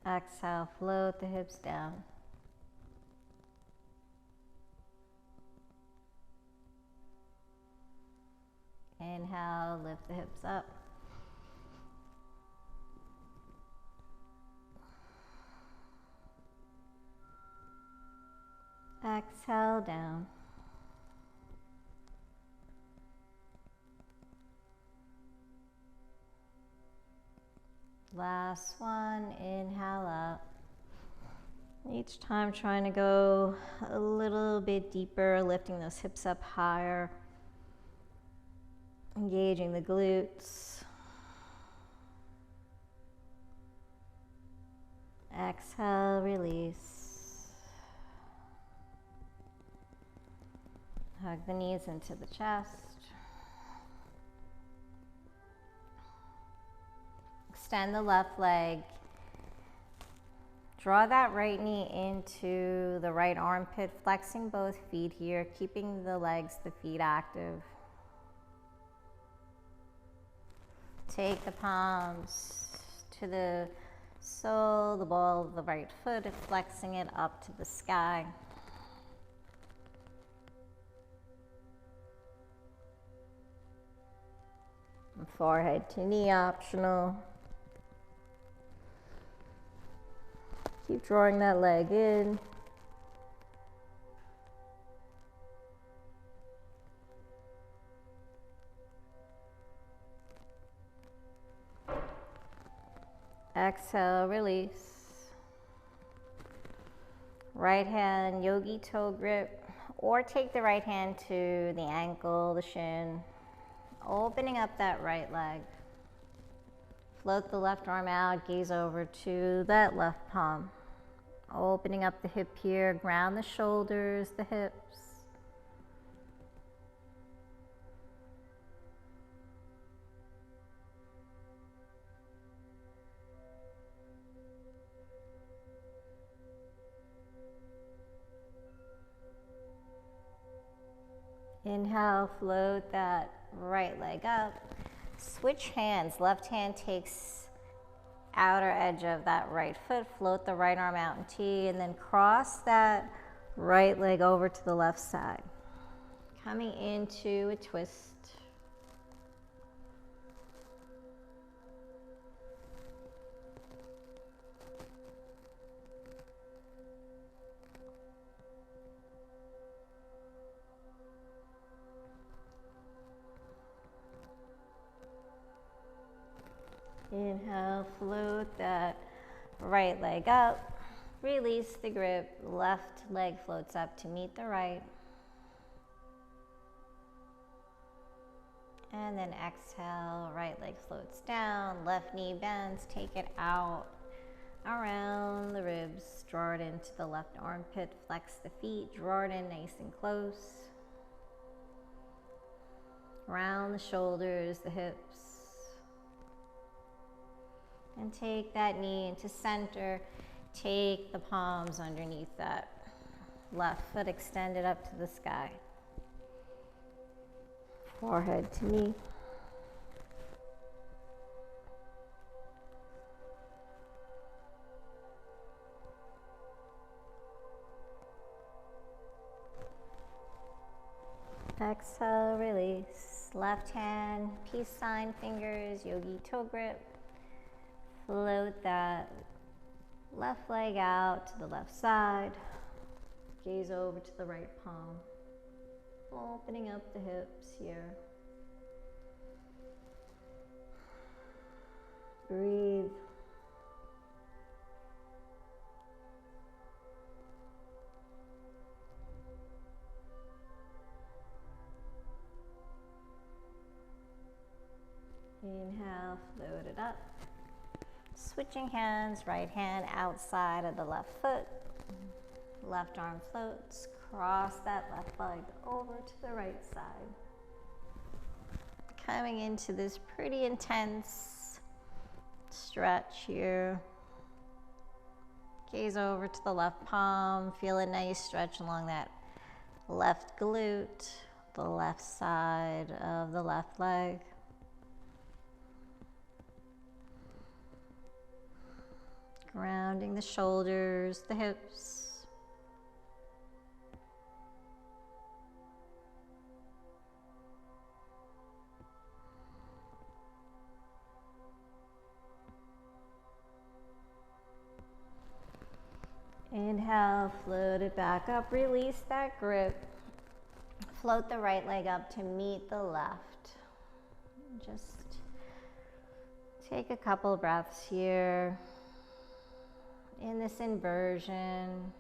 Exhale, float the hips down. Inhale, lift the hips up. Exhale, down. Last one, inhale up. Each time trying to go a little bit deeper, lifting those hips up higher. Engaging the glutes. Exhale, release. Hug the knees into the chest. Extend the left leg. Draw that right knee into the right armpit, flexing both feet here, keeping the legs, the feet active. Take the palms to the sole, the ball of the right foot, flexing it up to the sky. Forehead to knee optional. Keep drawing that leg in. Exhale, release. Right hand, yogi toe grip, or take the right hand to the ankle, the shin, opening up that right leg. Float the left arm out, gaze over to that left palm. Opening up the hip here, ground the shoulders, the hips. Inhale, float that right leg up. Switch hands. Left hand takes outer edge of that right foot. Float the right arm out in T, and then cross that right leg over to the left side. Coming into a twist. Inhale, float that right leg up. Release the grip, left leg floats up to meet the right. And then exhale, right leg floats down, left knee bends, take it out around the ribs, draw it into the left armpit, flex the feet, draw it in nice and close. Round the shoulders, the hips. And take that knee into center. Take the palms underneath that left foot extended up to the sky. Forehead to knee. Exhale, release. Left hand, peace sign fingers, yogi toe grip. Float that left leg out to the left side. Gaze over to the right palm. Opening up the hips here. Breathe. Inhale, float it up. Switching hands, right hand outside of the left foot. Left arm floats, cross that left leg over to the right side. Coming into this pretty intense stretch here. Gaze over to the left palm, feel a nice stretch along that left glute, the left side of the left leg. Grounding the shoulders, the hips. Inhale, float it back up, release that grip. Float the right leg up to meet the left. Just take a couple breaths here. In this inversion.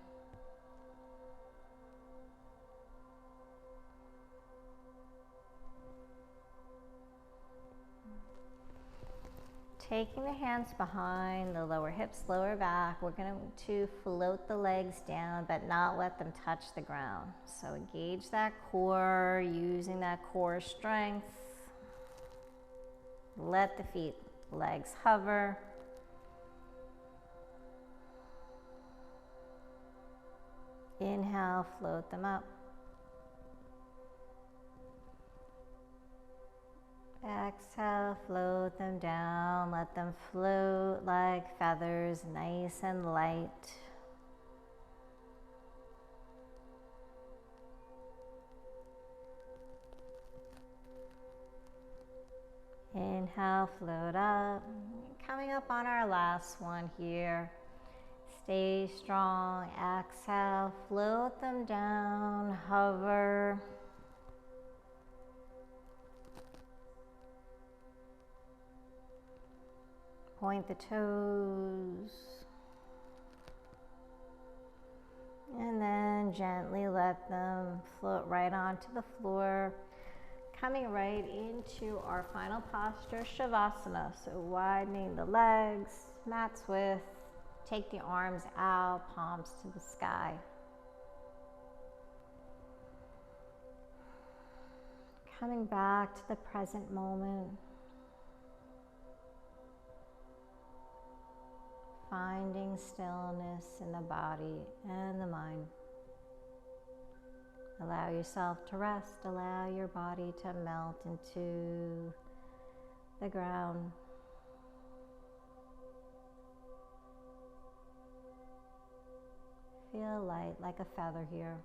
Taking the hands behind the lower hips, lower back, we're going to float the legs down but not let them touch the ground. So engage that core, using that core strength. Let the feet, legs hover. Inhale, float them up. Exhale, float them down. Let them float like feathers, nice and light. Inhale, float up. Coming up on our last one here. Stay strong. Exhale, float them down, hover. Point the toes. And then gently let them float right onto the floor. Coming right into our final posture, Shavasana. So widening the legs, mat's width. Take the arms out, palms to the sky. Coming back to the present moment. Finding stillness in the body and the mind. Allow yourself to rest. Allow your body to melt into the ground. Feel light like a feather here.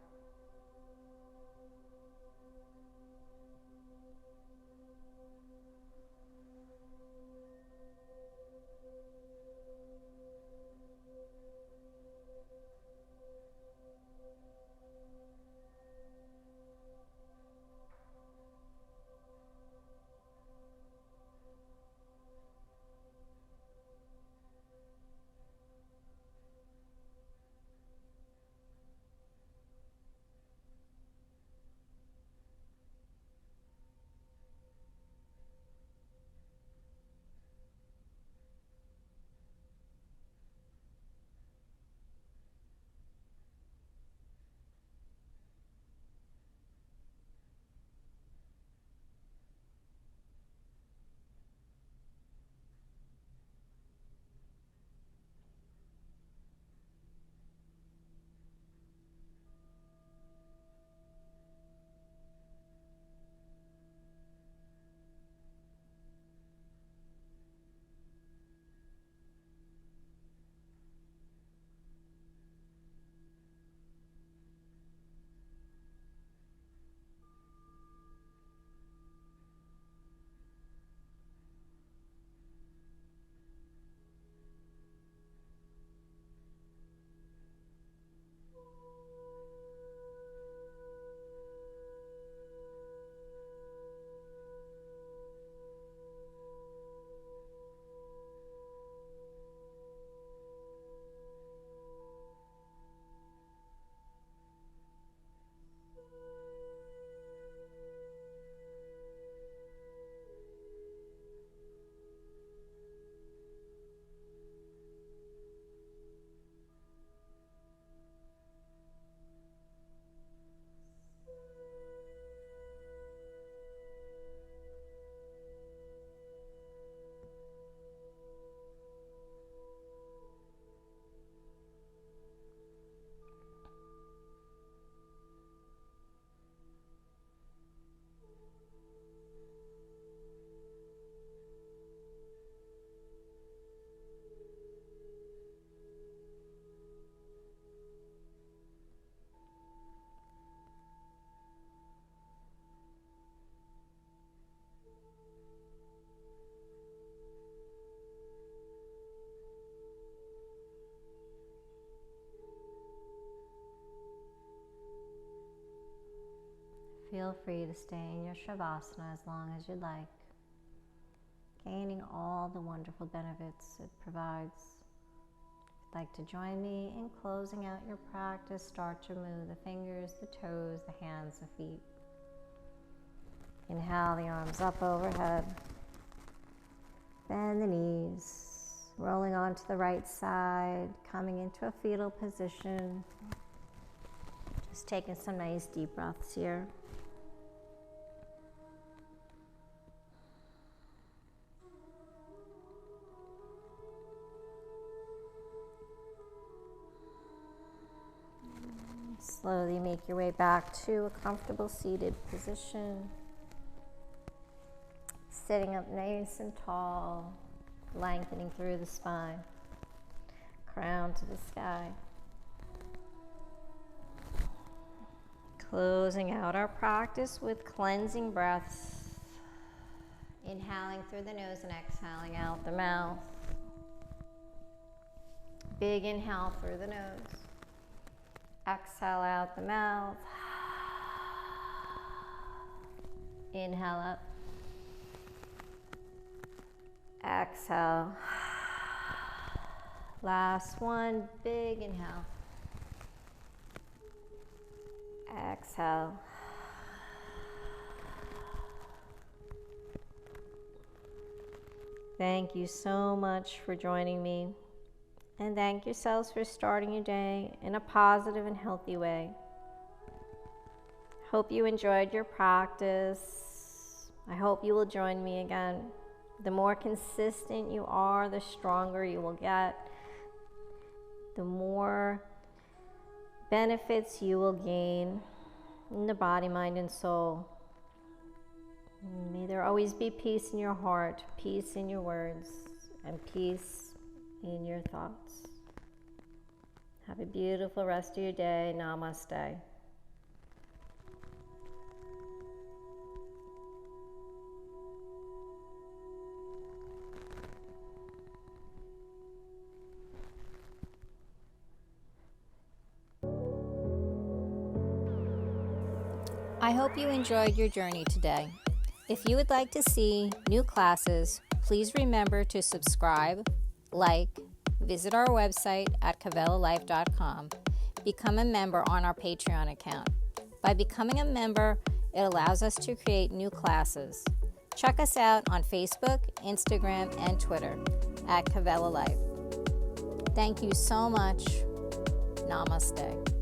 Feel free to stay in your Shavasana as long as you'd like, gaining all the wonderful benefits it provides. If you'd like to join me in closing out your practice, start to move the fingers, the toes, the hands, the feet. Inhale the arms up overhead. Bend the knees, rolling onto the right side, coming into a fetal position. Just taking some nice deep breaths here. Slowly make your way back to a comfortable seated position. Sitting up nice and tall, lengthening through the spine, crown to the sky. Closing out our practice with cleansing breaths. Inhaling through the nose and exhaling out the mouth. Big inhale through the nose. Exhale out the mouth. Inhale up. Exhale. Last one, big inhale. Exhale. Thank you so much for joining me. And thank yourselves for starting your day in a positive and healthy way. Hope you enjoyed your practice. I hope you will join me again. The more consistent you are, the stronger you will get. The more benefits you will gain in the body, mind, and soul. May there always be peace in your heart, peace in your words, and peace in your thoughts. Have a beautiful rest of your day. Namaste. I hope you enjoyed your journey today. If you would like to see new classes, please remember to subscribe, like, visit our website at kavelalife.com, become a member on our Patreon account. By becoming a member, it allows us to create new classes. Check us out on Facebook, Instagram, and Twitter at Kavela Life. Thank you so much. Namaste.